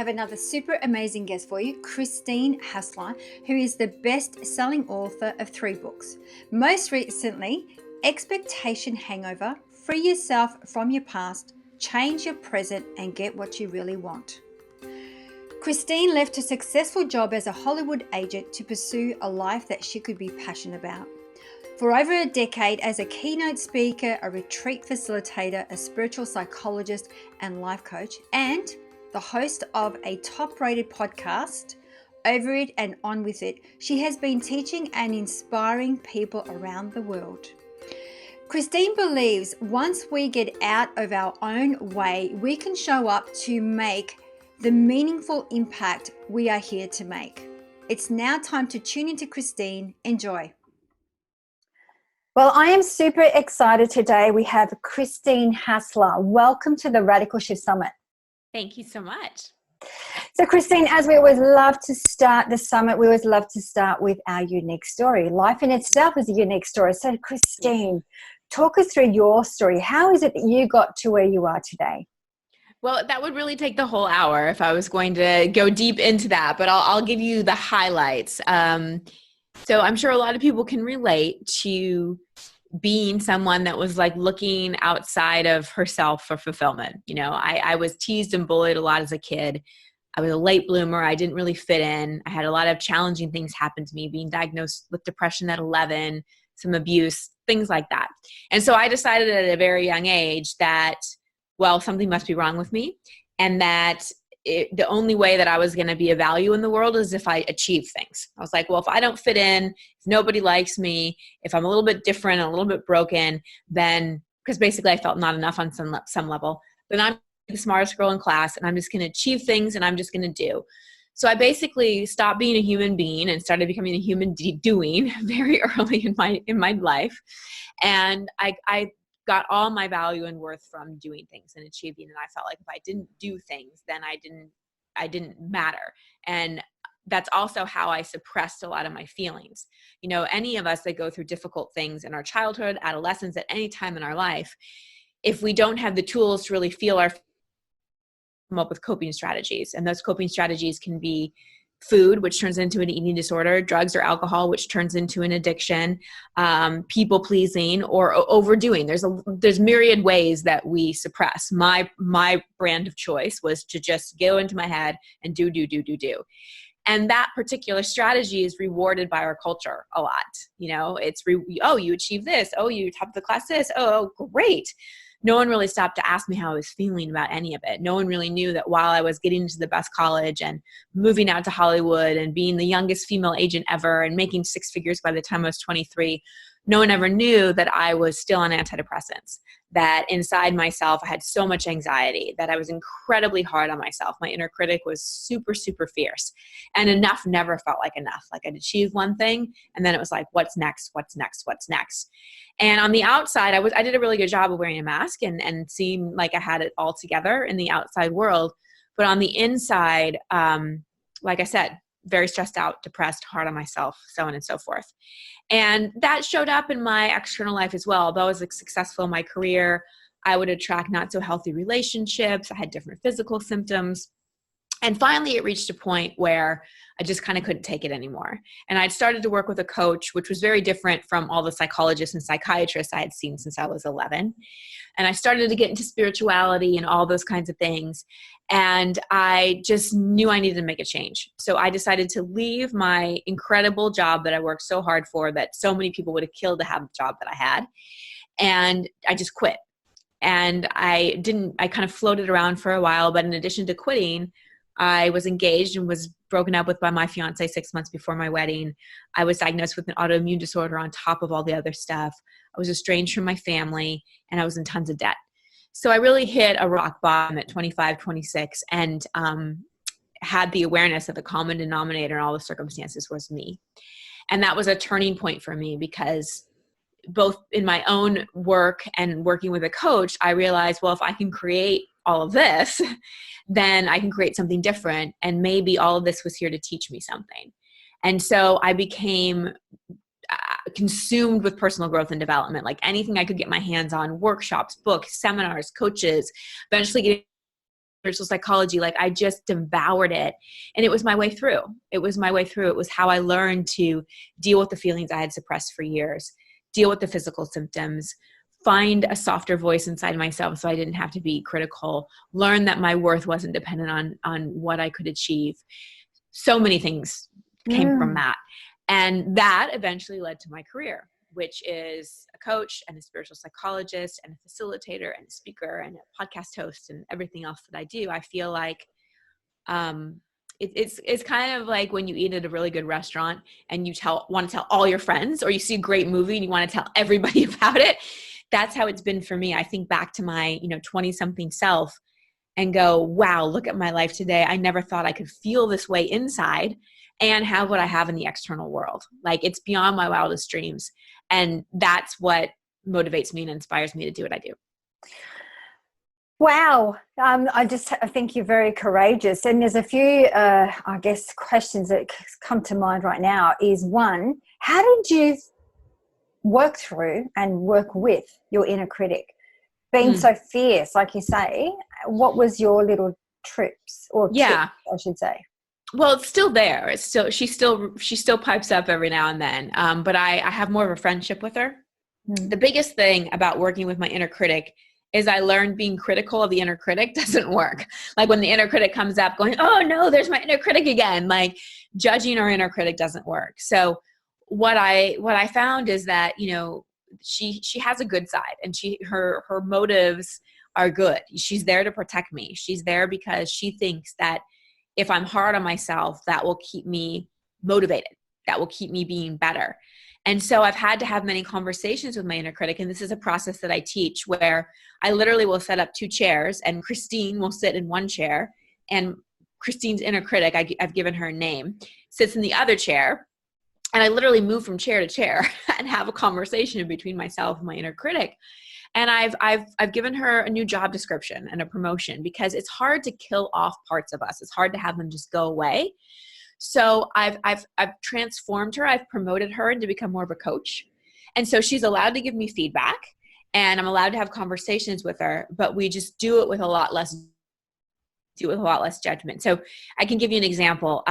have another super amazing guest for you, Christine Hassler, who is the best-selling author of 3 books. Most recently, Expectation Hangover, Free Yourself from Your Past, Change Your Present, and Get What You Really Want. Christine left a successful job as a Hollywood agent to pursue a life that she could be passionate about. For over a decade as a keynote speaker, a retreat facilitator, a spiritual psychologist and life coach, and the host of a top-rated podcast, Over It and On With It, she has been teaching and inspiring people around the world. Christine believes once we get out of our own way, we can show up to make the meaningful impact we are here to make. It's now time to tune into Christine. Enjoy. Well, I am super excited today. We have Christine Hassler. Welcome to the Radical Shift Summit. Thank you so much. So Christine, as we always love to start the summit, we always love to start with our unique story. Life in itself is a unique story. So Christine, talk us through your story. How is it that you got to where you are today? Well, that would really take the whole hour if I was going to go deep into that, but I'll give you the highlights. So I'm sure a lot of people can relate to being someone that was like looking outside of herself for fulfillment. You know, I was teased and bullied a lot as a kid. I was a late bloomer. I didn't really fit in. I had a lot of challenging things happen to me, being diagnosed with depression at 11, some abuse, things like that. And so I decided at a very young age that, well, something must be wrong with me, and that the only way that I was going to be of value in the world is if I achieve things. I was like, well, if I don't fit in, if nobody likes me, if I'm a little bit different, a little bit broken, then, because basically I felt not enough on some level, then I'm the smartest girl in class and I'm just going to achieve things and I'm just going to do. So I basically stopped being a human being and started becoming a human doing very early in my life. And I got all my value and worth from doing things and achieving. And I felt like if I didn't do things, then I didn't matter. And that's also how I suppressed a lot of my feelings. You know, any of us that go through difficult things in our childhood, adolescence, at any time in our life, if we don't have the tools to really feel come up with coping strategies. And those coping strategies can be food, which turns into an eating disorder, drugs or alcohol, which turns into an addiction, people pleasing, or overdoing. There's myriad ways that we suppress. My brand of choice was to just go into my head and do. And that particular strategy is rewarded by our culture a lot. You know, it's, oh, you achieved this. Oh, you top of the class this. Oh, great. No one really stopped to ask me how I was feeling about any of it. No one really knew that while I was getting into the best college and moving out to Hollywood and being the youngest female agent ever and making 6 figures by the time I was 23, no one ever knew that I was still on antidepressants, that inside myself I had so much anxiety, that I was incredibly hard on myself. My inner critic was super, super fierce. And enough never felt like enough. Like I'd achieved one thing and then it was like, what's next? What's next? What's next? And on the outside, I did a really good job of wearing a mask and seemed like I had it all together in the outside world. But on the inside, like I said, very stressed out, depressed, hard on myself, so on and so forth. And that showed up in my external life as well. Although I was successful in my career, I would attract not so healthy relationships. I had different physical symptoms. And finally, it reached a point where I just kind of couldn't take it anymore. And I'd started to work with a coach, which was very different from all the psychologists and psychiatrists I had seen since I was 11. And I started to get into spirituality and all those kinds of things. And I just knew I needed to make a change. So I decided to leave my incredible job that I worked so hard for, that so many people would have killed to have the job that I had. And I just quit. And I kind of floated around for a while, but in addition to quitting, I was engaged and was broken up with by my fiance 6 months before my wedding. I was diagnosed with an autoimmune disorder on top of all the other stuff. I was estranged from my family and I was in tons of debt. So I really hit a rock bottom at 25, 26 and had the awareness that the common denominator in all the circumstances was me. And that was a turning point for me because both in my own work and working with a coach, I realized, well, if I can create all of this, then I can create something different. And maybe all of this was here to teach me something. And so I became consumed with personal growth and development, like anything I could get my hands on, workshops, books, seminars, coaches, eventually getting spiritual psychology, like I just devoured it. And it was my way through. It was my way through. It was how I learned to deal with the feelings I had suppressed for years, deal with the physical symptoms, find a softer voice inside myself so I didn't have to be critical, learn that my worth wasn't dependent on what I could achieve. So many things came from that. And that eventually led to my career, which is a coach and a spiritual psychologist and a facilitator and a speaker and a podcast host and everything else that I do. I feel like it's kind of like when you eat at a really good restaurant and you want to tell all your friends, or you see a great movie and you want to tell everybody about it. That's how it's been for me. I think back to my 20-something self and go, wow, look at my life today. I never thought I could feel this way inside and have what I have in the external world. Like, it's beyond my wildest dreams. And that's what motivates me and inspires me to do what I do. Wow. I think you're very courageous. And there's a few, I guess, questions that come to mind right now is, one, how did you work through and work with your inner critic? Being so fierce, like you say, what was your little trips or tips, I should say? Well, it's still there. It's still, she still pipes up every now and then. But I have more of a friendship with her. The biggest thing about working with my inner critic is I learned being critical of the inner critic doesn't work. Like, when the inner critic comes up going, oh no, there's my inner critic again. Like, judging our inner critic doesn't work. So what I found is that, she has a good side, and her motives are good. She's there to protect me. She's there because she thinks that if I'm hard on myself, that will keep me motivated. That will keep me being better. And so I've had to have many conversations with my inner critic. And this is a process that I teach where I literally will set up 2 chairs, and Christine will sit in one chair, and Christine's inner critic, I've given her a name, sits in the other chair. And I literally move from chair to chair and have a conversation between myself and my inner critic. And I've given her a new job description and a promotion, because it's hard to kill off parts of us. It's hard to have them just go away. So I've transformed her. I've promoted her to become more of a coach. And so she's allowed to give me feedback, and I'm allowed to have conversations with her, but we just do it with a lot less judgment. So I can give you an example.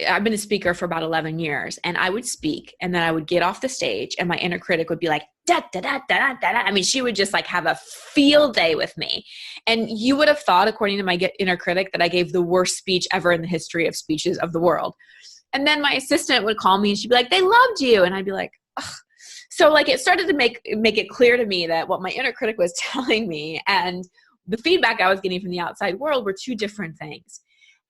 I've been a speaker for about 11 years, and I would speak, and then I would get off the stage, and my inner critic would be like, da, da, da, da, da, da. I mean, she would just like have a field day with me. And you would have thought, according to my inner critic, that I gave the worst speech ever in the history of speeches of the world. And then my assistant would call me, and she'd be like, they loved you. And I'd be like, ugh. So like, it started to make it clear to me that what my inner critic was telling me and the feedback I was getting from the outside world were 2 different things.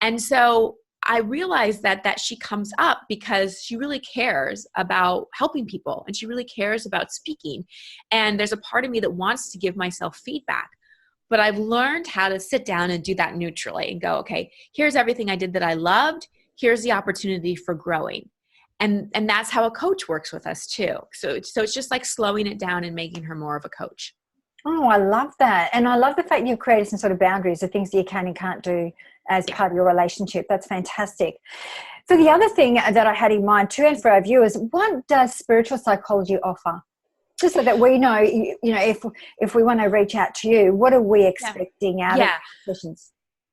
And so I realized that she comes up because she really cares about helping people, and she really cares about speaking. And there's a part of me that wants to give myself feedback, but I've learned how to sit down and do that neutrally and go, okay, here's everything I did that I loved. Here's the opportunity for growing. And that's how a coach works with us too. So it's just like slowing it down and making her more of a coach. Oh, I love that. And I love the fact you've created some sort of boundaries, the things that you can and can't do as part of your relationship. That's fantastic. So the other thing that I had in mind too, and for our viewers, what does spiritual psychology offer? Just so that we know, if we want to reach out to you, what are we expecting out of sessions?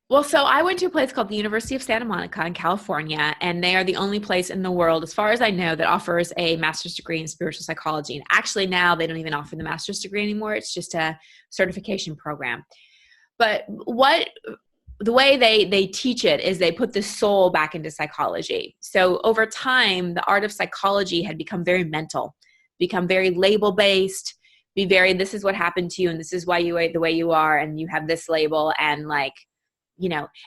Well, so I went to a place called the University of Santa Monica in California, and they are the only place in the world, as far as I know, that offers a master's degree in spiritual psychology. And actually now they don't even offer the master's degree anymore. It's just a certification program. But the way they teach it is they put the soul back into psychology. So over time, the art of psychology had become very mental, become very label-based, this is what happened to you, and this is why you are the way you are, and you have this label, and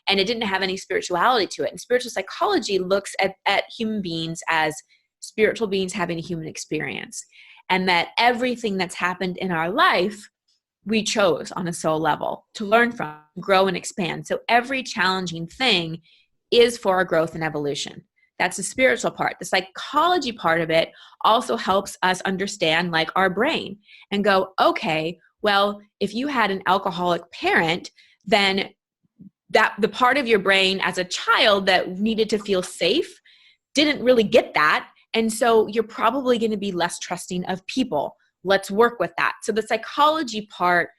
and it didn't have any spirituality to it. And spiritual psychology looks at human beings as spiritual beings having a human experience, and that everything that's happened in our life, we chose on a soul level to learn from, grow, and expand. So every challenging thing is for our growth and evolution. That's the spiritual part. The psychology part of it also helps us understand like our brain and go, okay, well, if you had an alcoholic parent, then that the part of your brain as a child that needed to feel safe didn't really get that. And so you're probably going to be less trusting of people. Let's work with that. So the psychology part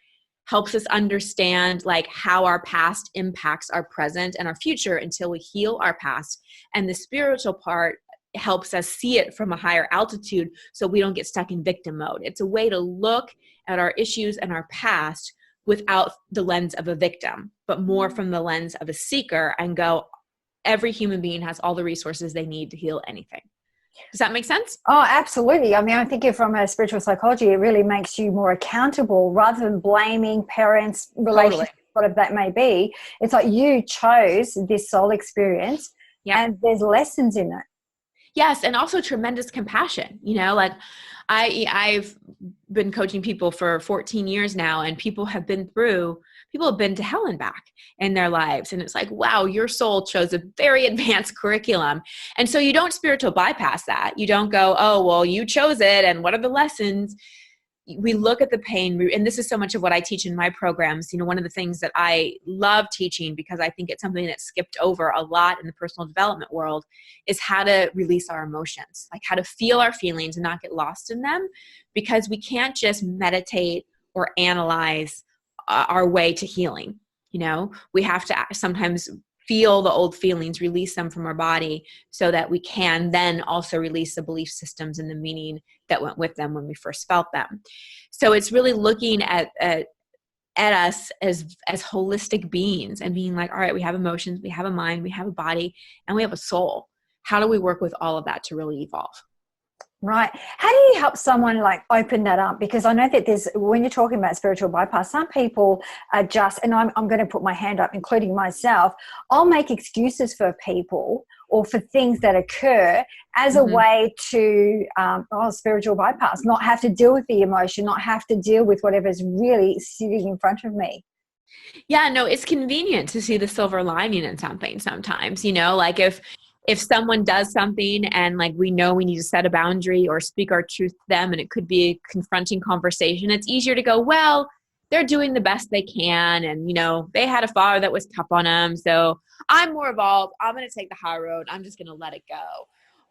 helps us understand like how our past impacts our present and our future until we heal our past. And the spiritual part helps us see it from a higher altitude so we don't get stuck in victim mode. It's a way to look at our issues and our past without the lens of a victim, but more from the lens of a seeker, and go, every human being has all the resources they need to heal anything. Does that make sense? Oh, absolutely. I mean, I think from a spiritual psychology, it really makes you more accountable rather than blaming parents, relationships, whatever that may be. It's like you chose this soul experience, and there's lessons in it. Yes, and also tremendous compassion. You know, like I've been coaching people for 14 years now, and people have been to hell and back in their lives. And it's like, wow, your soul chose a very advanced curriculum. And so you don't spiritual bypass that. You don't go, oh, well, you chose it, and what are the lessons? We look at the pain, and this is so much of what I teach in my programs. You know, one of the things that I love teaching, because I think it's something that's skipped over a lot in the personal development world, is how to release our emotions, like how to feel our feelings and not get lost in them, because we can't just meditate or analyze our way to healing. You know, we have to sometimes feel the old feelings, release them from our body, so that we can then also release the belief systems and the meaning that went with them when we first felt them. So it's really looking at us as holistic beings and being like, all right, we have emotions, we have a mind, we have a body, and we have a soul. How do we work with all of that to really evolve? Right. How do you help someone like open that up? Because I know that when you're talking about spiritual bypass, some people are just, and I'm going to put my hand up, including myself, I'll make excuses for people or for things that occur as a way to, spiritual bypass, not have to deal with the emotion, not have to deal with whatever's really sitting in front of me. Yeah, no, it's convenient to see the silver lining in something sometimes, you know, like if someone does something and like we know we need to set a boundary or speak our truth to them, and it could be a confronting conversation, it's easier to go, well, they're doing the best they can, and you know, they had a father that was tough on them, so I'm more evolved, I'm going to take the high road, I'm just going to let it go.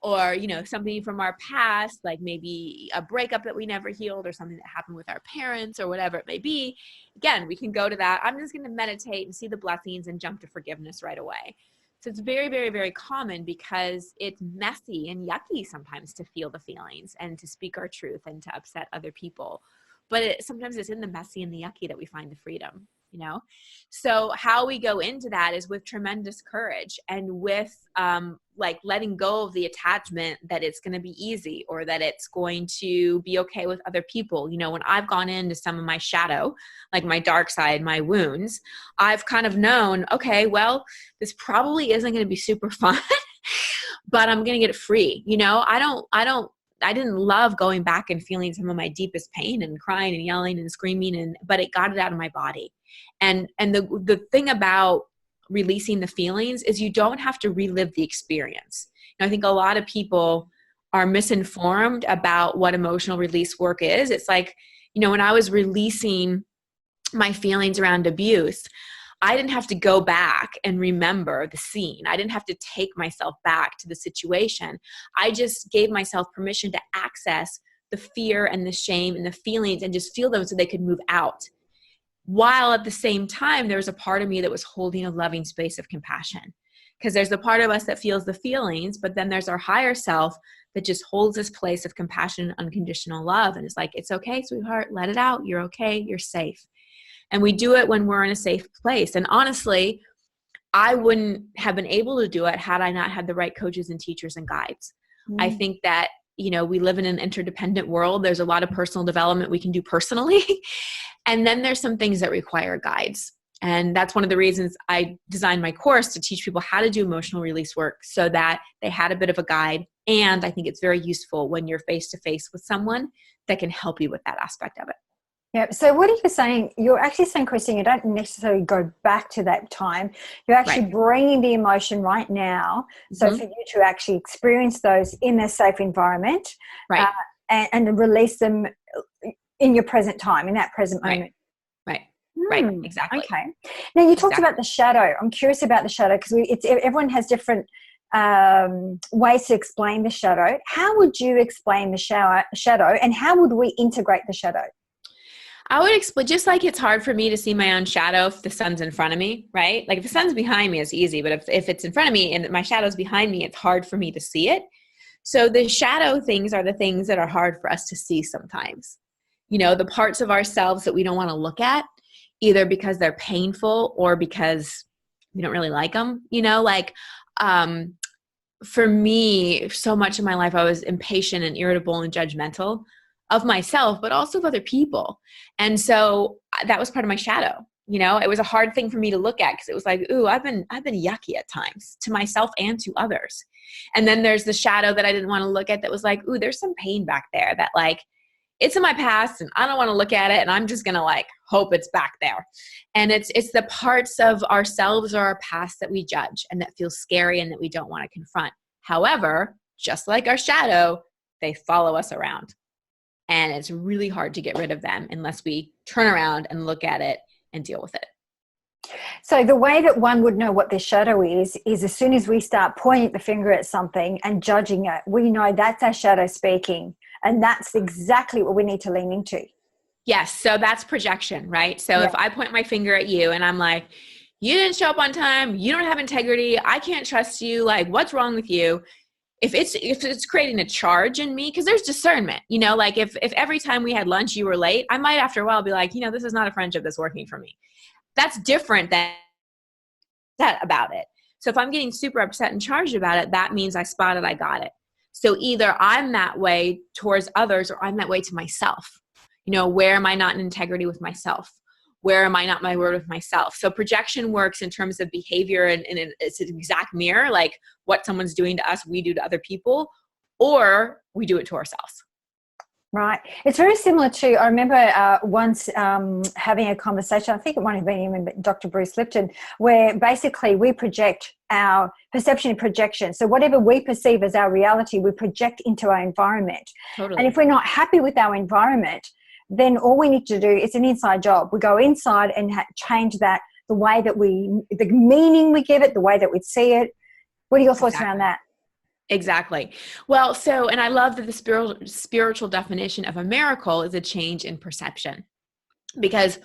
Or, you know, something from our past, like maybe a breakup that we never healed, or something that happened with our parents, or whatever it may be. Again, we can go to that, I'm just going to meditate and see the blessings and jump to forgiveness right away. So it's very, very, very common, because it's messy and yucky sometimes to feel the feelings and to speak our truth and to upset other people. But sometimes it's in the messy and the yucky that we find the freedom, you know? So how we go into that is with tremendous courage, and with like letting go of the attachment that it's going to be easy, or that it's going to be okay with other people. You know, when I've gone into some of my shadow, like my dark side, my wounds, I've kind of known, okay, well, this probably isn't going to be super fun, but I'm going to get it free. You know, I didn't love going back and feeling some of my deepest pain and crying and yelling and screaming, but it got it out of my body. And the thing about releasing the feelings is you don't have to relive the experience. And I think a lot of people are misinformed about what emotional release work is. It's like, you know, when I was releasing my feelings around abuse, I didn't have to go back and remember the scene. I didn't have to take myself back to the situation. I just gave myself permission to access the fear and the shame and the feelings and just feel them so they could move out. While at the same time, there was a part of me that was holding a loving space of compassion. Because there's the part of us that feels the feelings, but then there's our higher self that just holds this place of compassion and unconditional love. And it's like, it's okay, sweetheart, let it out. You're okay, you're safe. And we do it when we're in a safe place. And honestly, I wouldn't have been able to do it had I not had the right coaches and teachers and guides. I think that, you know, we live in an interdependent world. There's a lot of personal development we can do personally. And then there's some things that require guides. And that's one of the reasons I designed my course, to teach people how to do emotional release work, so that they had a bit of a guide. And I think it's very useful when you're face to face with someone that can help you with that aspect of it. Yeah. So what are you saying? You're actually saying, Christine, you don't necessarily go back to that time. You're actually bringing the emotion right now. So for you to actually experience those in a safe environment, and release them in your present time, in that present moment. Right. Exactly. Okay. Now you talked about the shadow. I'm curious about the shadow, because everyone has different ways to explain the shadow. How would you explain the shadow, and how would we integrate the shadow? I would explain, just like it's hard for me to see my own shadow if the sun's in front of me, right? Like if the sun's behind me, it's easy. But if it's in front of me and my shadow's behind me, it's hard for me to see it. So the shadow things are the things that are hard for us to see sometimes. You know, the parts of ourselves that we don't want to look at, either because they're painful or because we don't really like them. You know, like for me, so much of my life, I was impatient and irritable and judgmental of myself, but also of other people. And so that was part of my shadow. You know, it was a hard thing for me to look at because it was like, ooh, I've been yucky at times to myself and to others. And then there's the shadow that I didn't want to look at that was like, ooh, there's some pain back there that like, it's in my past and I don't want to look at it. And I'm just going to like hope it's back there. And it's the parts of ourselves or our past that we judge and that feel scary and that we don't want to confront. However, just like our shadow, they follow us around. And it's really hard to get rid of them unless we turn around and look at it and deal with it. So the way that one would know what their shadow is as soon as we start pointing the finger at something and judging it, we know that's our shadow speaking. And that's exactly what we need to lean into. Yes. So that's projection, right? So if I point my finger at you and I'm like, you didn't show up on time, you don't have integrity, I can't trust you, like what's wrong with you? If it's creating a charge in me, because there's discernment, you know, like if every time we had lunch you were late, I might after a while be like, you know, this is not a friendship that's working for me. That's different than that about it. So if I'm getting super upset and charged about it, that means I spotted, I got it. So either I'm that way towards others or I'm that way to myself. You know, where am I not in integrity with myself? Where am I not my word with myself? So projection works in terms of behavior and it's an exact mirror, like what someone's doing to us, we do to other people, or we do it to ourselves. Right. It's very similar to, I remember once having a conversation, I think it might have been even Dr. Bruce Lipton, where basically we project our perception and projection. So whatever we perceive as our reality, we project into our environment. Totally. And if we're not happy with our environment, then all we need to do, it's an inside job. We go inside and change that, the way that the meaning we give it, the way that we see it. What are your thoughts around that? Exactly. Well, so, and I love that the spiritual definition of a miracle is a change in perception, because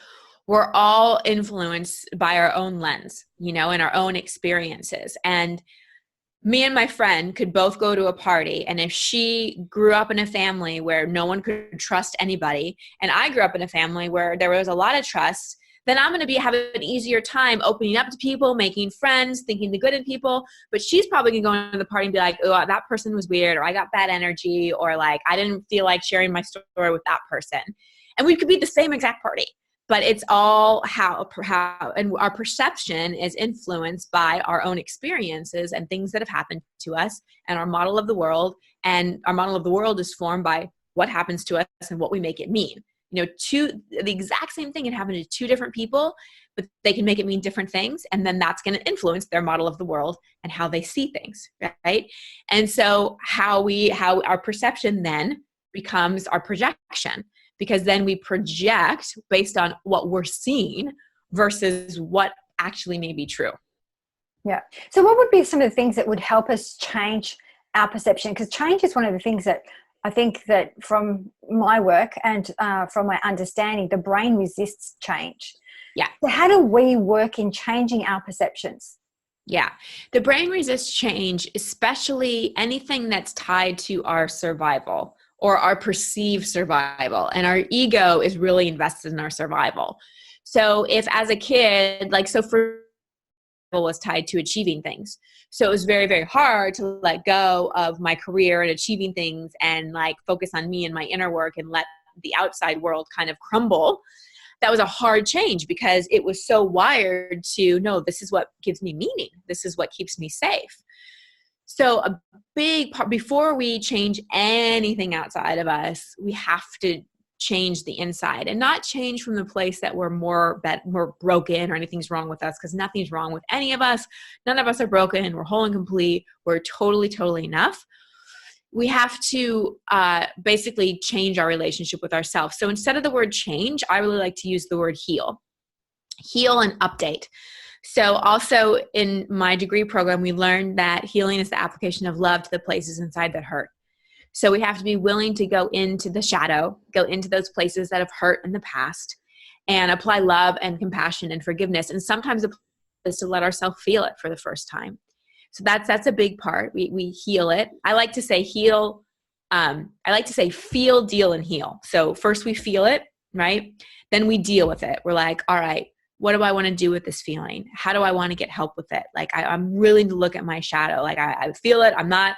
we're all influenced by our own lens, you know, and our own experiences. And me and my friend could both go to a party, and if she grew up in a family where no one could trust anybody, and I grew up in a family where there was a lot of trust, then I'm going to have an easier time opening up to people, making friends, thinking the good in people. But she's probably going to go into the party and be like, oh, that person was weird, or I got bad energy, or like I didn't feel like sharing my story with that person. And we could be the same exact party. But it's all how, and our perception is influenced by our own experiences and things that have happened to us and our model of the world. And our model of the world is formed by what happens to us and what we make it mean. You know, the exact same thing can happen to two different people, but they can make it mean different things. And then that's going to influence their model of the world and how they see things, right? And so how our perception then becomes our projection. Because then we project based on what we're seeing versus what actually may be true. Yeah. So what would be some of the things that would help us change our perception? Because change is one of the things that I think that from my work and from my understanding, the brain resists change. Yeah. So how do we work in changing our perceptions? Yeah. The brain resists change, especially anything that's tied to our survival or our perceived survival. And our ego is really invested in our survival. So if as a kid, like, so for was tied to achieving things. So it was very, very hard to let go of my career and achieving things and like focus on me and my inner work and let the outside world kind of crumble. That was a hard change because it was so wired to, no, this is what gives me meaning. This is what keeps me safe. So a big part, before we change anything outside of us, we have to change the inside, and not change from the place that we're more broken or anything's wrong with us, because nothing's wrong with any of us. None of us are broken. We're whole and complete. We're totally enough. We have to basically change our relationship with ourselves. So instead of the word change, I really like to use the word heal and update. So also in my degree program, we learned that healing is the application of love to the places inside that hurt. So we have to be willing to go into the shadow, go into those places that have hurt in the past, and apply love and compassion and forgiveness. And sometimes it is to let ourselves feel it for the first time. So that's a big part. We heal it. I like to say heal. I like to say feel, deal, and heal. So first we feel it, right? Then we deal with it. We're like, all right, what do I want to do with this feeling? How do I want to get help with it? Like I'm willing to look at my shadow. Like I feel it. I'm not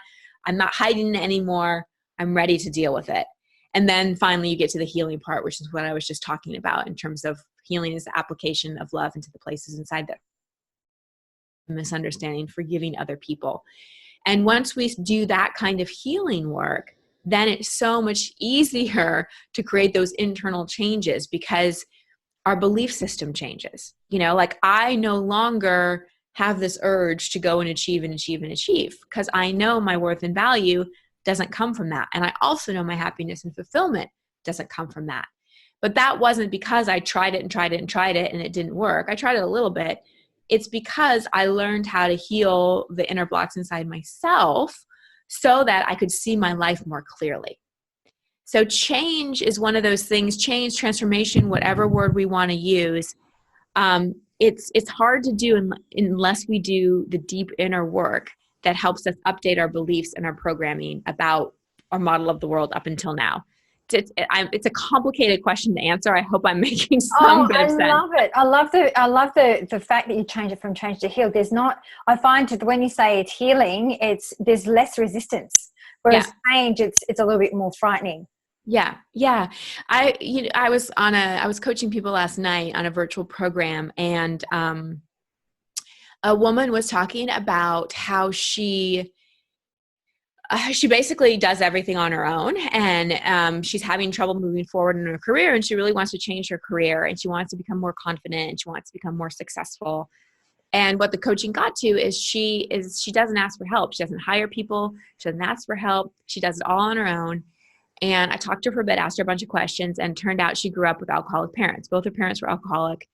hiding it anymore. I'm ready to deal with it. And then finally you get to the healing part, which is what I was just talking about in terms of healing is the application of love into the places inside that misunderstanding, forgiving other people. And once we do that kind of healing work, then it's so much easier to create those internal changes because our belief system changes. You know, like I no longer have this urge to go and achieve and achieve and achieve because I know my worth and value doesn't come from that. And I also know my happiness and fulfillment doesn't come from that. But that wasn't because I tried it and tried it and tried it and it didn't work. I tried it a little bit. It's because I learned how to heal the inner blocks inside myself so that I could see my life more clearly. So change is one of those things, change, transformation, whatever word we want to use. It's hard to do unless we do the deep inner work that helps us update our beliefs and our programming about our model of the world up until now. It's a complicated question to answer. I hope I'm making some bit of sense. I love it. I love the fact that you change it from change to heal. I find that when you say it's healing, there's less resistance. Whereas change, it's a little bit more frightening. Yeah. I was coaching people last night on a virtual program, and a woman was talking about how she basically does everything on her own, and she's having trouble moving forward in her career, and she really wants to change her career, and she wants to become more confident, and she wants to become more successful. And what the coaching got to is she doesn't ask for help. She doesn't hire people. She doesn't ask for help. She does it all on her own. And I talked to her for a bit, asked her a bunch of questions, and turned out she grew up with alcoholic parents. Both her parents were alcoholic.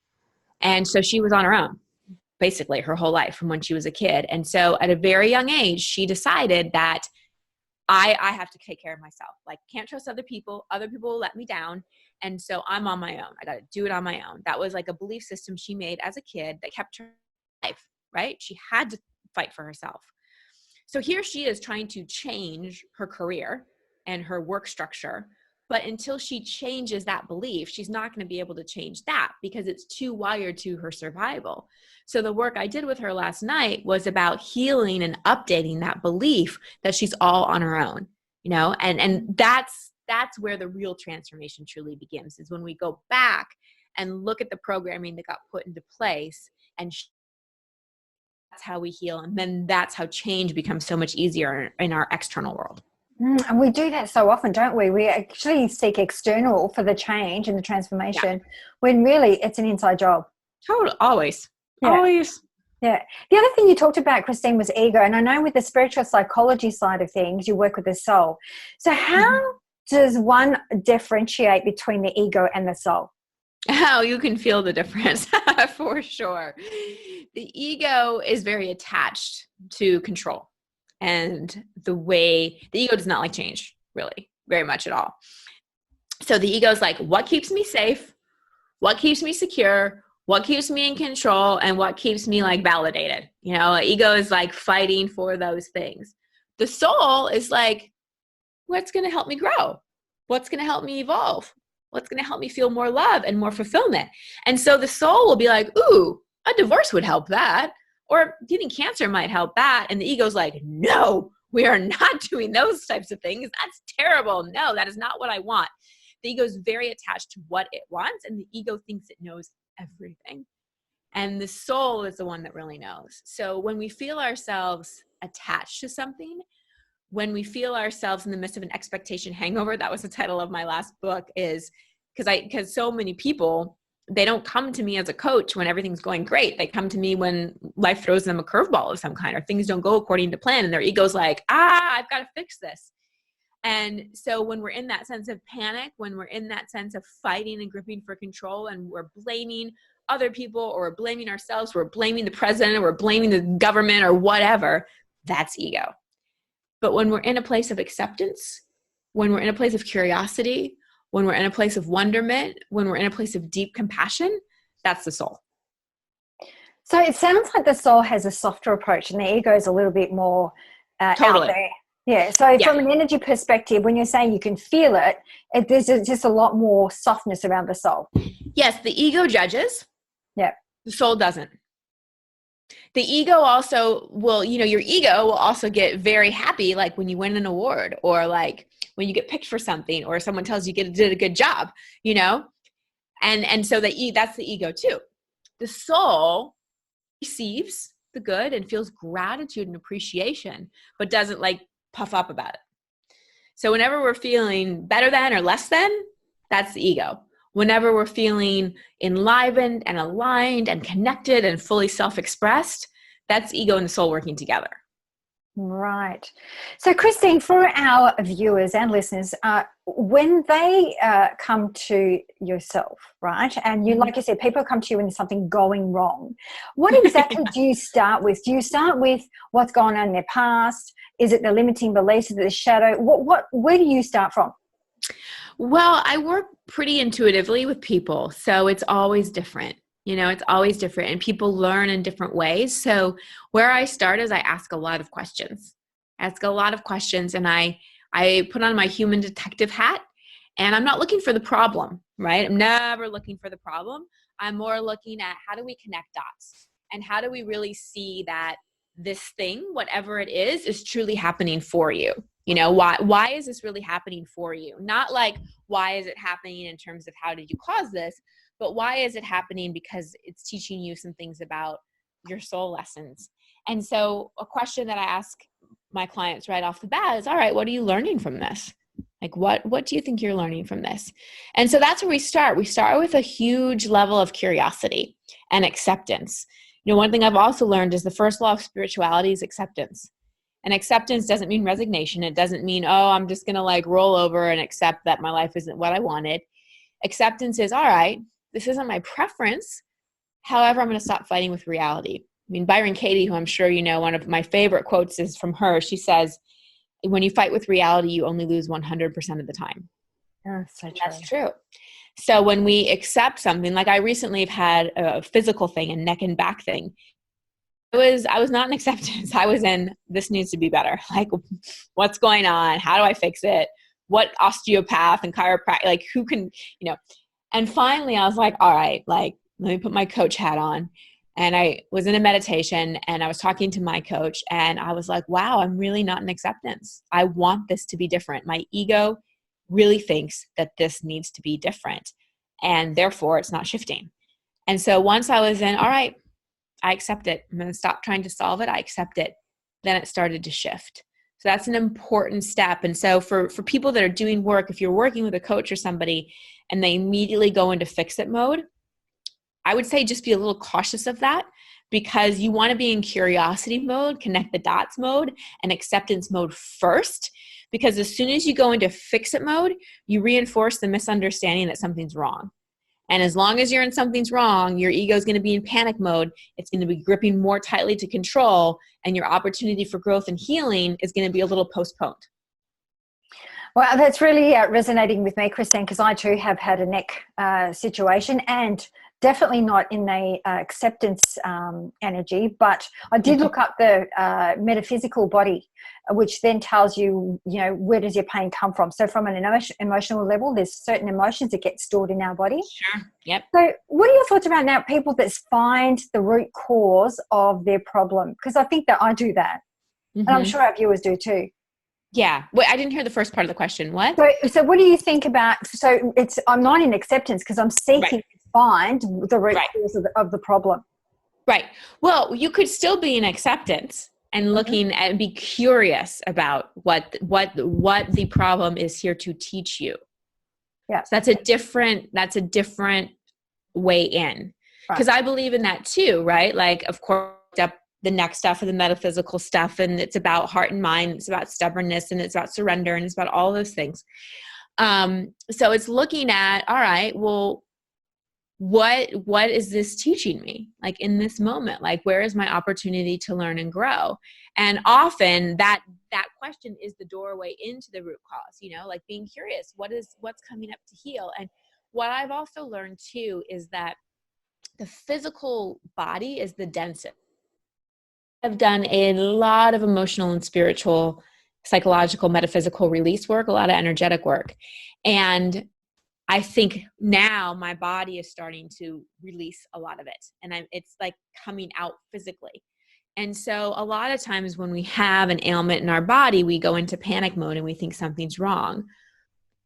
And so she was on her own, basically her whole life from when she was a kid. And so at a very young age, she decided that I have to take care of myself. Like, can't trust other people. Other people will let me down. And so I'm on my own. I got to do it on my own. That was like a belief system she made as a kid that kept her life, right? She had to fight for herself. So here she is trying to change her career and her work structure. But until she changes that belief, she's not going to be able to change that because it's too wired to her survival. So the work I did with her last night was about healing and updating that belief that she's all on her own, you know, and that's where the real transformation truly begins, is when we go back and look at the programming that got put into place, and that's how we heal. And then that's how change becomes so much easier in our external world. And we do that so often, don't we? We actually seek external for the change and the transformation when really it's an inside job. Totally. Always. Yeah. Always. Yeah. The other thing you talked about, Christine, was ego. And I know with the spiritual psychology side of things, you work with the soul. So how does one differentiate between the ego and the soul? Oh, you can feel the difference for sure. The ego is very attached to control. And the ego does not like change, really, very much at all. So the ego is like, what keeps me safe? What keeps me secure? What keeps me in control? And what keeps me like validated? You know, ego is like fighting for those things. The soul is like, what's going to help me grow? What's going to help me evolve? What's going to help me feel more love and more fulfillment? And so the soul will be like, ooh, a divorce would help that. Or getting cancer might help that. And the ego's like, no, we are not doing those types of things. That's terrible. No, that is not what I want. The ego is very attached to what it wants, and the ego thinks it knows everything. And the soul is the one that really knows. So when we feel ourselves attached to something, when we feel ourselves in the midst of an expectation hangover, that was the title of my last book, is because so many people, they don't come to me as a coach when everything's going great. They come to me when life throws them a curveball of some kind, or things don't go according to plan, and their ego's like, I've got to fix this. And so when we're in that sense of panic, when we're in that sense of fighting and gripping for control, and we're blaming other people, or we're blaming ourselves, we're blaming the president, or we're blaming the government or whatever, that's ego. But when we're in a place of acceptance, when we're in a place of curiosity, when we're in a place of wonderment, when we're in a place of deep compassion, that's the soul. So it sounds like the soul has a softer approach and the ego is a little bit more Totally. out there. Yeah. So from an energy perspective, when you're saying you can feel it, there's just a lot more softness around the soul. Yes, the ego judges. Yeah. The soul doesn't. The ego also will, your ego will also get very happy, like when you win an award, or like when you get picked for something, or someone tells you did a good job, and so that's the ego too. The soul receives the good and feels gratitude and appreciation, but doesn't like puff up about it. So whenever we're feeling better than or less than, that's the ego. Whenever we're feeling enlivened and aligned and connected and fully self-expressed, that's ego and the soul working together. Right. So Christine, for our viewers and listeners, when they come to yourself, right, and you, like you said, people come to you when there's something going wrong, what exactly do you start with? Do you start with what's gone on in their past? Is it the limiting beliefs? Is it the shadow? Where do you start from? Well, I work pretty intuitively with people, so it's always different. It's always different, and people learn in different ways. So where I start is I ask a lot of questions. And I put on my human detective hat, and I'm not looking for the problem, right? I'm never looking for the problem. I'm more looking at how do we connect dots, and how do we really see that this thing, whatever it is truly happening for you. Why is this really happening for you? Not like, why is it happening in terms of how did you cause this, but why is it happening? Because it's teaching you some things about your soul lessons. And so a question that I ask my clients right off the bat is, all right, what are you learning from this? Like, what do you think you're learning from this? And so that's where we start. We start with a huge level of curiosity and acceptance. One thing I've also learned is the first law of spirituality is acceptance. And acceptance doesn't mean resignation. It doesn't mean, oh, I'm just going to like roll over and accept that my life isn't what I wanted. Acceptance is, all right, this isn't my preference. However, I'm going to stop fighting with reality. Byron Katie, who I'm sure you know, one of my favorite quotes is from her. She says, when you fight with reality, you only lose 100% of the time. Oh, so true. That's true. So when we accept something, like I recently have had a physical thing, a neck and back thing. I was not in acceptance. I was in, this needs to be better. Like, what's going on? How do I fix it? What osteopath and chiropractor, like who can, and finally I was like, all right, like, let me put my coach hat on. And I was in a meditation and I was talking to my coach and I was like, wow, I'm really not in acceptance. I want this to be different. My ego really thinks that this needs to be different and therefore it's not shifting. And so once I was in, all right, I accept it. I'm going to stop trying to solve it. I accept it. Then it started to shift. So that's an important step. And so for people that are doing work, if you're working with a coach or somebody and they immediately go into fix it mode, I would say just be a little cautious of that because you want to be in curiosity mode, connect the dots mode, and acceptance mode first. Because as soon as you go into fix it mode, you reinforce the misunderstanding that something's wrong. And as long as you're in something's wrong, your ego is going to be in panic mode. It's going to be gripping more tightly to control, and your opportunity for growth and healing is going to be a little postponed. Well, that's really resonating with me, Christine, because I too have had a neck situation and definitely not in the acceptance energy, but I did look up the metaphysical body, which then tells you, where does your pain come from? So from an emotional level, there's certain emotions that get stored in our body. Sure. Yep. So what are your thoughts around now, people that find the root cause of their problem? Because I think that I do that. And I'm sure our viewers do too. Yeah. Wait, I didn't hear the first part of the question. What? So what do you think about, I'm not in acceptance because I'm seeking to find the root cause of the problem. Right. Well, you could still be in acceptance and looking and be curious about what the problem is here to teach you. Yeah. So that's a different way in. Because I believe in that too, right? Like, of course, the next stuff and the metaphysical stuff, and it's about heart and mind, it's about stubbornness, and it's about surrender, and it's about all those things. So it's looking at, all right, well, what is this teaching me? Like in this moment, like where is my opportunity to learn and grow? And often that question is the doorway into the root cause, like being curious, what's coming up to heal. And what I've also learned too is that the physical body is the densest. I've done a lot of emotional and spiritual, psychological, metaphysical release work, a lot of energetic work. And I think now my body is starting to release a lot of it. And it's like coming out physically. And so a lot of times when we have an ailment in our body, we go into panic mode and we think something's wrong.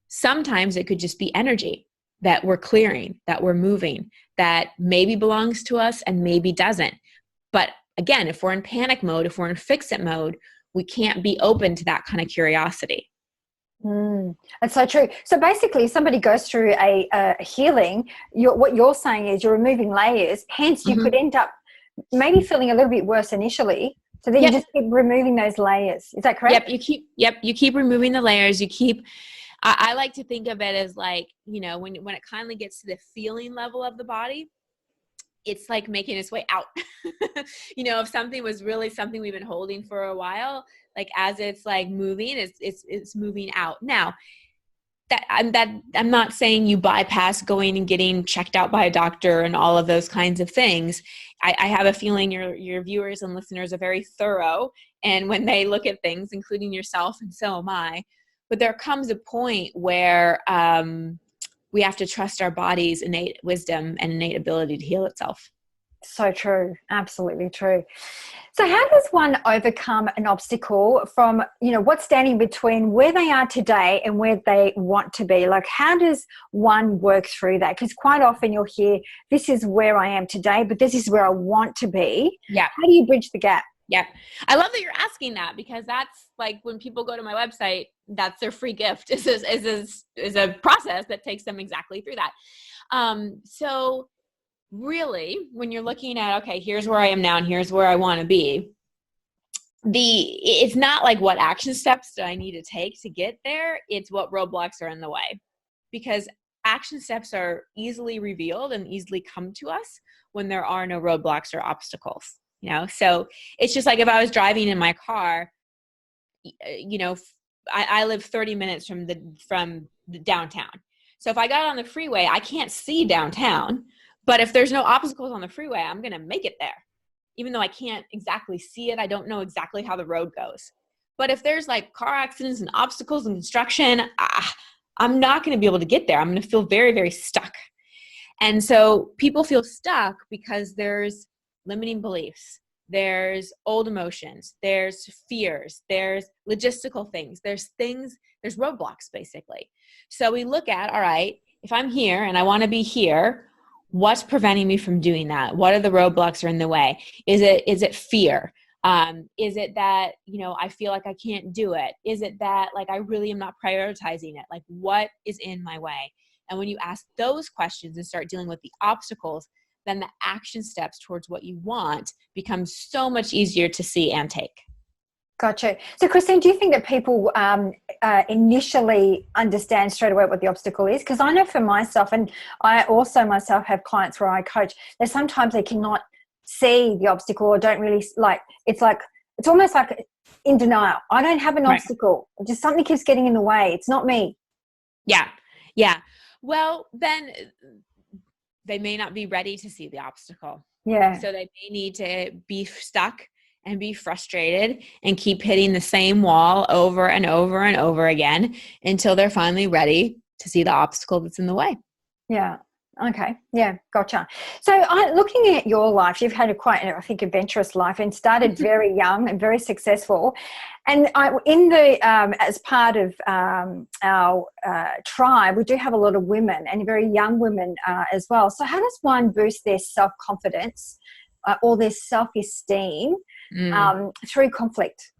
Sometimes it could just be energy that we're clearing, that we're moving, that maybe belongs to us and maybe doesn't. But again, if we're in panic mode, if we're in fix-it mode, we can't be open to that kind of curiosity. That's so true. So basically, somebody goes through a healing. What you're saying is you're removing layers. Hence, you could end up maybe feeling a little bit worse initially. So then you just keep removing those layers. Is that correct? You keep removing the layers. I like to think of it as like, when it kindly gets to the feeling level of the body, it's like making its way out. If something was really something we've been holding for a while, like as it's like moving, it's moving out. Now I'm not saying you bypass going and getting checked out by a doctor and all of those kinds of things. I have a feeling your viewers and listeners are very thorough, and when they look at things, including yourself, and so am I. But there comes a point where we have to trust our body's innate wisdom and innate ability to heal itself. So true. Absolutely true. So how does one overcome an obstacle from, what's standing between where they are today and where they want to be? Like, how does one work through that? Because quite often you'll hear, this is where I am today, but this is where I want to be. Yeah. How do you bridge the gap? Yeah. I love that you're asking that, because that's like when people go to my website, that's their free gift is a process that takes them exactly through that. So really, when you're looking at, okay, here's where I am now and here's where I want to be, it's not like what action steps do I need to take to get there. It's what roadblocks are in the way, because action steps are easily revealed and easily come to us when there are no roadblocks or obstacles. So it's just like if I was driving in my car, I live 30 minutes from the downtown. So if I got on the freeway, I can't see downtown, but if there's no obstacles on the freeway, I'm going to make it there. Even though I can't exactly see it, I don't know exactly how the road goes. But if there's like car accidents and obstacles and construction, I'm not going to be able to get there. I'm going to feel very, very stuck. And so people feel stuck because there's limiting beliefs, there's old emotions, there's fears, there's logistical things, there's roadblocks basically. So we look at, all right, if I'm here and I want to be here, what's preventing me from doing that? What are the roadblocks are in the way? Is it fear? Is it that, I feel like I can't do it? Is it that like I really am not prioritizing it? Like what is in my way? And when you ask those questions and start dealing with the obstacles, then the action steps towards what you want becomes so much easier to see and take. Gotcha. So, Christine, do you think that people initially understand straight away what the obstacle is? Because I know for myself, and I also myself have clients where I coach, that sometimes they cannot see the obstacle or don't really it's almost like in denial. I don't have an obstacle. Just something keeps getting in the way. It's not me. Yeah. Yeah. Well, then they may not be ready to see the obstacle. Yeah. So they may need to be stuck and be frustrated and keep hitting the same wall over and over and over again until they're finally ready to see the obstacle that's in the way. Yeah. Okay. Yeah. Gotcha. So looking at your life, you've had a quite, I think, adventurous life and started very young and very successful. And as part of our tribe, we do have a lot of women and very young women as well. So how does one boost their self-confidence or their self-esteem through conflict?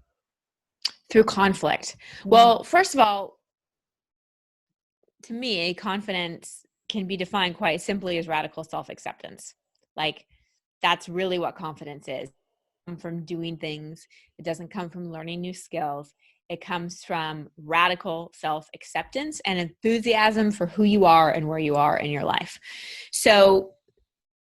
Through conflict. Well, first of all, to me, confidence can be defined quite simply as radical self-acceptance. Like that's really what confidence is. It doesn't come from doing things. It doesn't come from learning new skills. It comes from radical self-acceptance and enthusiasm for who you are and where you are in your life. So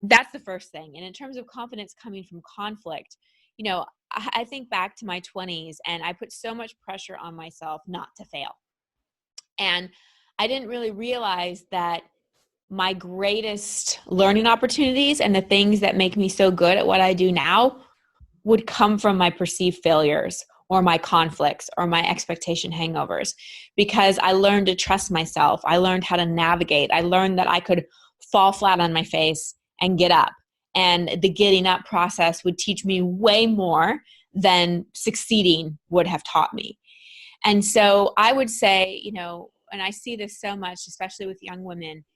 that's the first thing. And in terms of confidence coming from conflict, you know, I think back to my 20s, and I put so much pressure on myself not to fail. And I didn't really realize that my greatest learning opportunities and the things that make me so good at what I do now would come from my perceived failures or my conflicts or my expectation hangovers, because I learned to trust myself. I learned how to navigate. I learned that I could fall flat on my face and get up. And the getting up process would teach me way more than succeeding would have taught me. And so I would say, you know, and I see this so much, especially with young women,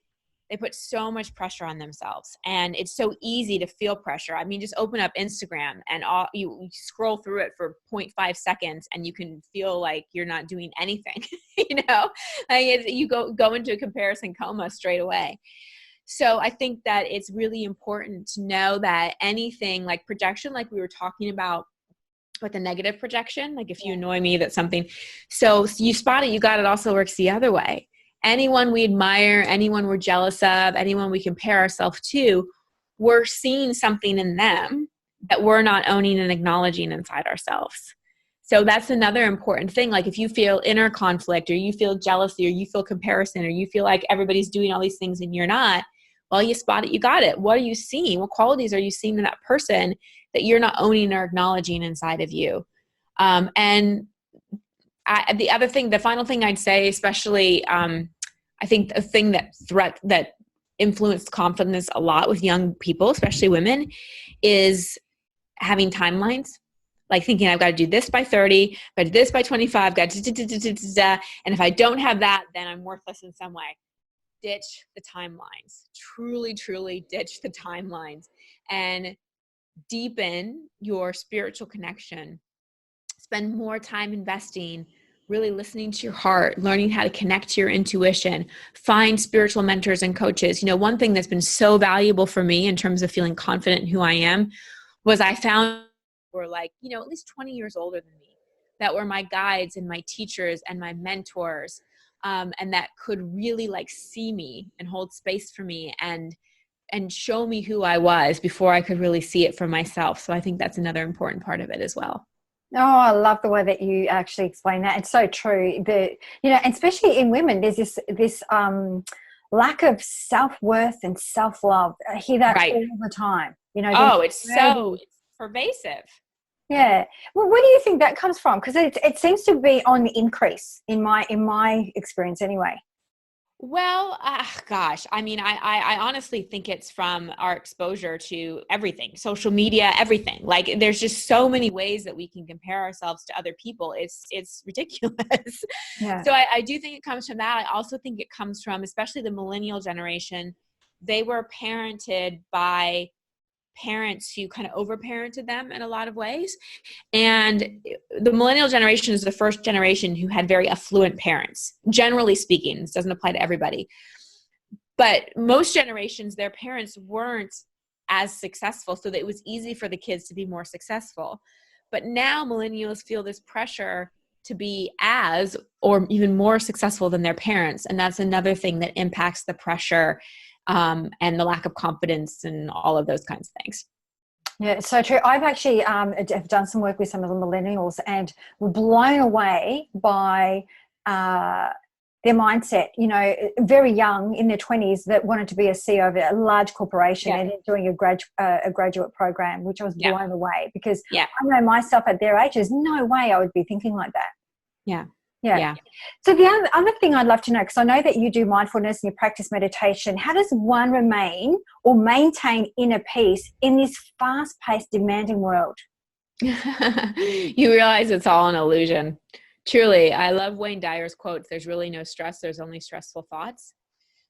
they put so much pressure on themselves, and it's so easy to feel pressure. I mean, just open up Instagram and you scroll through it for 0.5 seconds and you can feel like you're not doing anything, you know, like you go into a comparison coma straight away. So I think that it's really important to know that anything like projection, like we were talking about with the negative projection, like if you annoy me, that's something. So you spot it, you got it, also works the other way. Anyone we admire, anyone we're jealous of, anyone we compare ourselves to, we're seeing something in them that we're not owning and acknowledging inside ourselves. So that's another important thing. Like if you feel inner conflict, or you feel jealousy, or you feel comparison, or you feel like everybody's doing all these things and you're not, well, you spot it, you got it. What are you seeing? What qualities are you seeing in that person that you're not owning or acknowledging inside of you? And the final thing I'd say, especially, I think a thing that influenced confidence a lot with young people, especially women, is having timelines. Like thinking, I've got to do this by 30, I've got to do this by 25, got to and if I don't have that, then I'm worthless in some way. Ditch the timelines. Truly, truly ditch the timelines and deepen your spiritual connection. Spend more time investing, really listening to your heart, learning how to connect to your intuition, find spiritual mentors and coaches. You know, one thing that's been so valuable for me in terms of feeling confident in who I am was I found were like, you know, at least 20 years older than me, that were my guides and my teachers and my mentors, and that could really like see me and hold space for me and show me who I was before I could really see it for myself. So I think that's another important part of it as well. Oh, I love the way that you actually explain that. It's so true. You know, and especially in women, there's this lack of self-worth and self-love. I hear that right. all the time. You know. Oh, it's pervasive. Yeah. Well, where do you think that comes from? Because it seems to be on the increase in my experience, anyway. Well, gosh, I mean, I honestly think it's from our exposure to everything, social media, everything. Like there's just so many ways that we can compare ourselves to other people. It's ridiculous. Yeah. So I do think it comes from that. I also think it comes from, especially the millennial generation. They were parented by parents who kind of overparented them in a lot of ways. And the millennial generation is the first generation who had very affluent parents, generally speaking. This doesn't apply to everybody. But most generations, their parents weren't as successful, so that it was easy for the kids to be more successful. But now millennials feel this pressure to be as or even more successful than their parents. And that's another thing that impacts the pressure and the lack of confidence and all of those kinds of things. Yeah, it's so true. I've actually have done some work with some of the millennials, and we're blown away by their mindset. You know, very young, in their 20s, that wanted to be a CEO of a large corporation and doing a graduate program, which I was blown away, because I know myself at their age, there's no way I would be thinking like that. Yeah. So the other thing I'd love to know, because I know that you do mindfulness and you practice meditation, how does one remain or maintain inner peace in this fast-paced, demanding world? You realize it's all an illusion. Truly, I love Wayne Dyer's quotes. There's really no stress. There's only stressful thoughts.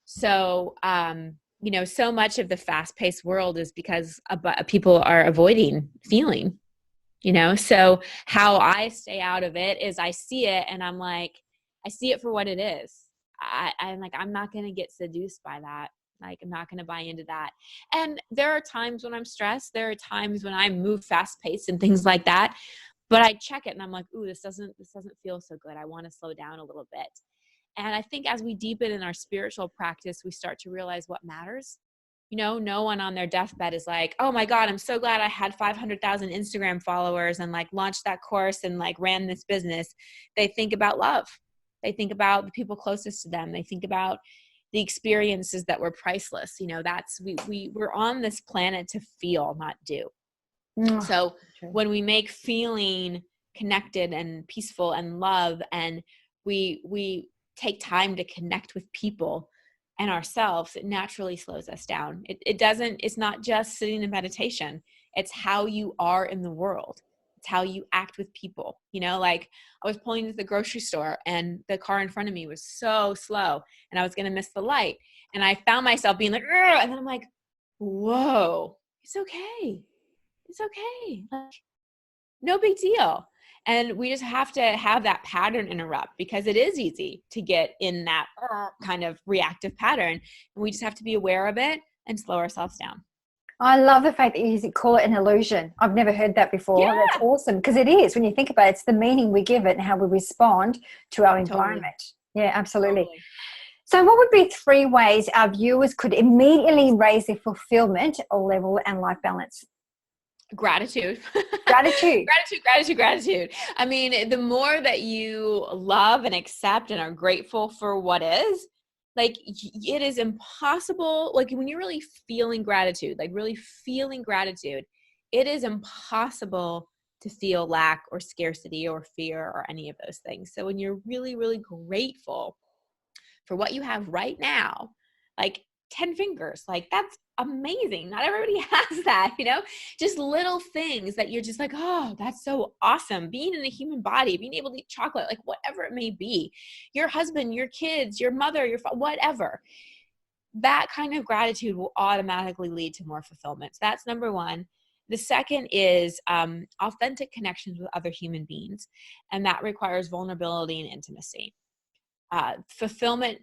So, you know, so much of the fast-paced world is because people are avoiding feeling. You know, so how I stay out of it is I see it and I'm like, I see it for what it is. I'm like, I'm not going to get seduced by that. Like, I'm not going to buy into that. And there are times when I'm stressed. There are times when I move fast paced and things like that. but I check it and I'm like, ooh, this doesn't feel so good. I want to slow down a little bit. And I think as we deepen in our spiritual practice, we start to realize what matters. You know, no one on their deathbed is like, oh my God, I'm so glad I had 500,000 Instagram followers and like launched that course and like ran this business. They think about love. They think about the people closest to them. They think about the experiences that were priceless. You know, that's, we're on this planet to feel, not do. So when we make feeling connected and peaceful and love, and we take time to connect with people and ourselves, it naturally slows us down. It's not just sitting in meditation. It's how you are in the world. It's how you act with people. You know, like I was pulling into the grocery store and the car in front of me was so slow and I was going to miss the light. And I found myself being like, "Ugh," and then I'm like, whoa, it's okay. It's okay. Like, no big deal. And we just have to have that pattern interrupt, because it is easy to get in that kind of reactive pattern. And we just have to be aware of it and slow ourselves down. I love the fact that you call it an illusion. I've never heard that before. Yeah. That's awesome, because it is. When you think about it, it's the meaning we give it and how we respond to our environment. Totally. Yeah, absolutely. Totally. So what would be 3 ways our viewers could immediately raise their fulfillment level and life balance? Gratitude. Gratitude. Gratitude. I mean, the more that you love and accept and are grateful for what is, like, it is impossible. Like, when you're really feeling gratitude, it is impossible to feel lack or scarcity or fear or any of those things. So when you're really, really grateful for what you have right now, like 10 fingers, like that's amazing. Not everybody has that, you know, just little things that you're just like, oh, that's so awesome. Being in a human body, being able to eat chocolate, like whatever it may be, your husband, your kids, your mother, whatever, that kind of gratitude will automatically lead to more fulfillment. So that's number 1. The second is authentic connections with other human beings. And that requires vulnerability and intimacy. Fulfillment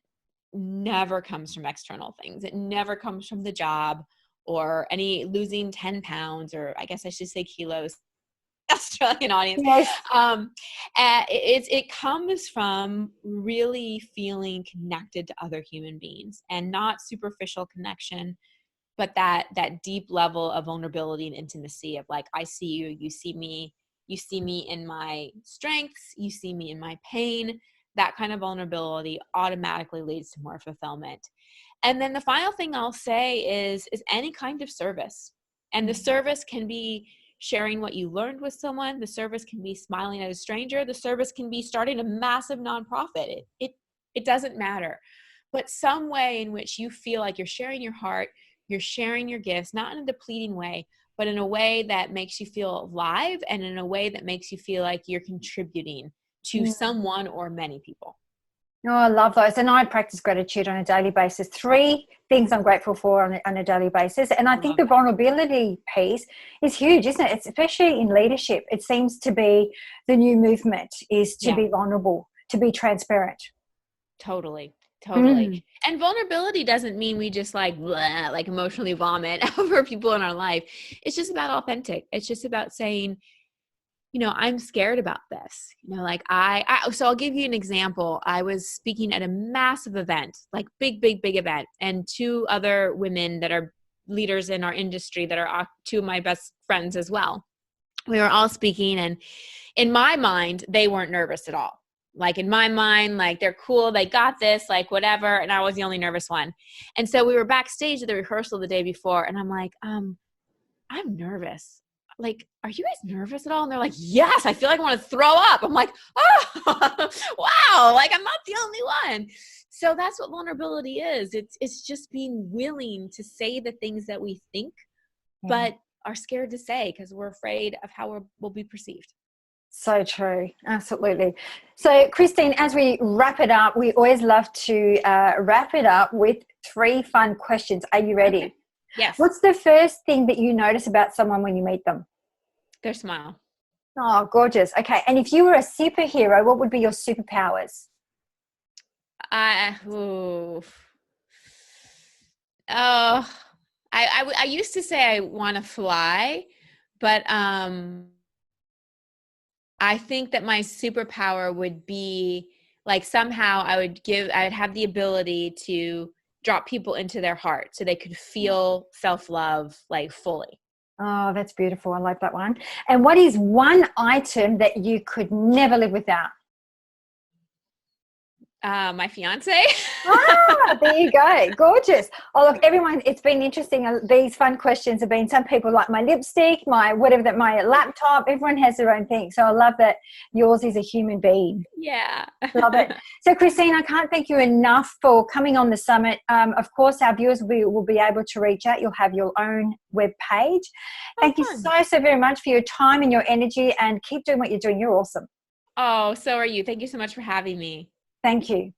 never comes from external things. It never comes from the job or any losing 10 pounds, or I guess I should say kilos, Australian audience. Yes. It comes from really feeling connected to other human beings, and not superficial connection, but that deep level of vulnerability and intimacy of like, I see you, you see me in my strengths, you see me in my pain. That kind of vulnerability automatically leads to more fulfillment. And then the final thing I'll say is any kind of service. And the service can be sharing what you learned with someone. The service can be smiling at a stranger. The service can be starting a massive nonprofit. It doesn't matter. But some way in which you feel like you're sharing your heart, you're sharing your gifts, not in a depleting way, but in a way that makes you feel alive, and in a way that makes you feel like you're contributing to someone or many people. Oh, I love those. And I practice gratitude on a daily basis. 3 things I'm grateful for on a daily basis. And I think the vulnerability piece is huge, isn't it? It's especially in leadership. It seems to be the new movement is to be vulnerable, to be transparent. Totally. And vulnerability doesn't mean we just like emotionally vomit over people in our life. It's just about authentic. It's just about saying, you know, I'm scared about this. You know, like so I'll give you an example. I was speaking at a massive event, like big event, and 2 other women that are leaders in our industry that are 2 of my best friends as well. We were all speaking, and in my mind, they weren't nervous at all. Like in my mind, like they're cool, they got this, like whatever. And I was the only nervous one. And so we were backstage at the rehearsal the day before, and I'm like, I'm nervous. Like, are you guys nervous at all? And they're like, yes, I feel like I want to throw up. I'm like, oh, wow, like I'm not the only one. So that's what vulnerability is. It's just being willing to say the things that we think, but are scared to say because we're afraid of how we'll be perceived. So true. Absolutely. So Christine, as we wrap it up, we always love to wrap it up with 3 fun questions. Are you ready? Okay. Yes. What's the first thing that you notice about someone when you meet them? Their smile. Oh, gorgeous. Okay. And if you were a superhero, what would be your superpowers? I used to say I want to fly, but I think that my superpower would be like somehow I'd have the ability to drop people into their heart so they could feel self-love like fully. Oh, that's beautiful. I like that one. And what is one item that you could never live without? My fiance. There you go. Gorgeous. Oh, look, everyone, it's been interesting. These fun questions have been, some people like my lipstick, my laptop. Everyone has their own thing. So I love that yours is a human being. Yeah. Love it. So, Christine, I can't thank you enough for coming on the summit. Of course, our viewers will be able to reach out. You'll have your own web page. Thank you so very much for your time and your energy, and keep doing what you're doing. You're awesome. Oh, so are you. Thank you so much for having me. Thank you.